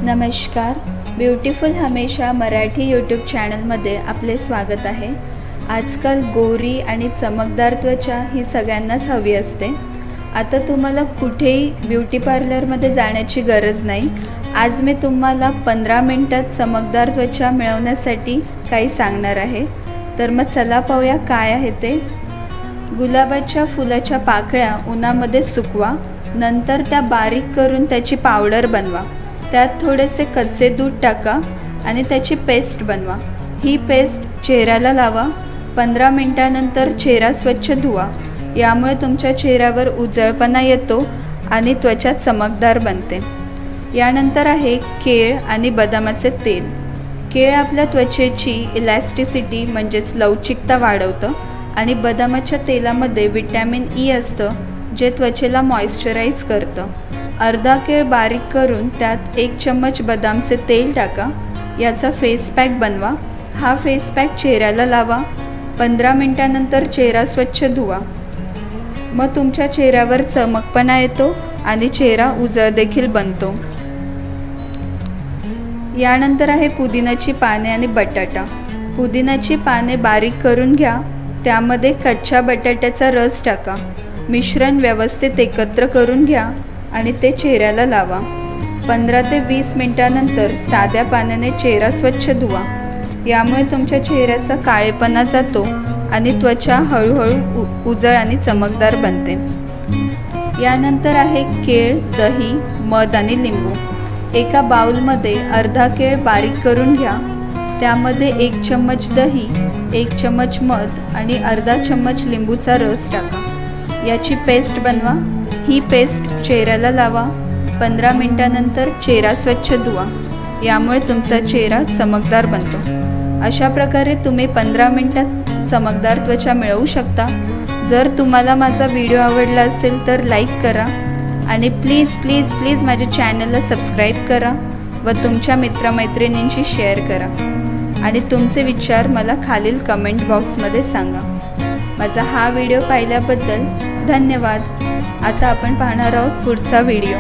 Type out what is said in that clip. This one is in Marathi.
नमस्कार, ब्युटिफुल हमेशा मराठी यूट्यूब चॅनलमध्ये आपले स्वागत आहे। आजकाल गोरी आणि चमकदार त्वचा ही सगळ्यांनाच हवी असते। आता तुम्हाला कुठेही ब्युटी पार्लरमध्ये जाण्याची गरज नाही। आज मी तुम्हाला 15 मिनिटात चमकदार त्वचा मिळवण्यासाठी काही सांगणार आहे। तर मग चला पाहूया काय आहे ते। गुलाबाच्या फुलाच्या पाकळ्या उन्हामध्ये सुकवा, नंतर त्या बारीक करून त्याची पावडर बनवा। त्यात थोडेसे कच्चे दूध टाका आणि त्याची पेस्ट बनवा। ही पेस्ट चेहऱ्याला लावा। 15 मिनिटांनंतर चेहरा स्वच्छ धुवा। यामुळे तुमच्या चेहऱ्यावर उजळपणा येतो आणि त्वचा चमकदार बनते। यानंतर आहे केळ आणि बदामाचे तेल। केळ आपल्या त्वचेची इलॅस्टिसिटी म्हणजेच लवचिकता वाढवतं आणि बदामाच्या तेलामध्ये विटॅमिन ई असतं, जे त्वचेला मॉइश्चराइज करतं। अर्धा केळ बारीक करून त्यात 1 चम्मच बदामचे तेल टाका। याचा फेस पॅक बनवा। हा फेस पॅक चेहऱ्याला लावा। 15 मिनिटांनंतर चेहरा स्वच्छ धुवा। मग तुमच्या चेहऱ्यावर चमकपणा येतो आणि चेहरा उजळ देखील बनतो। यानंतर आहे पुदिन्याची पाने आणि बटाटा। पुदिन्याची पाने बारीक करून घ्या। त्यामध्ये कच्च्या बटाट्याचा रस टाका। मिश्रण व्यवस्थित एकत्र करून घ्या आणि ते चेहऱ्याला लावा। 15 ते 20 मिनिटांनंतर साध्या पाण्याने चेहरा स्वच्छ धुवा। यामुळे तुमच्या चेहऱ्याचा काळेपणा जातो आणि त्वचा हळूहळू उजळ आणि चमकदार बनते। यानंतर आहे केळ, दही, मध आणि लिंबू। एका बाउलमध्ये अर्धा केळ बारीक करून घ्या। त्यामध्ये 1 चम्मच दही, 1 चम्मच मध आणि अर्धा चम्मच लिंबूचा रस टाका। याची पेस्ट बनवा। ही पेस्ट चेहऱ्याला लावा। 15 मिनिटांनंतर चेहरा स्वच्छ धुवा। यामुळे तुमचा चेहरा चमकदार बनतो। अशा प्रकारे तुम्ही 15 मिनिटात चमकदार त्वचा मिळवू शकता। जर तुम्हाला माझा व्हिडिओ आवडला असेल तर लाईक करा आणि प्लीज प्लीज प्लीज माझ्या चॅनलला सबस्क्राईब करा व तुमच्या मित्रमैत्रिणींशी शेअर करा आणि तुमचे विचार मला खालील कमेंट बॉक्समध्ये सांगा। माझा हा व्हिडिओ पाहिल्याबद्दल धन्यवाद। आता आपण पाहणार आहोत पुढचा व्हिडिओ।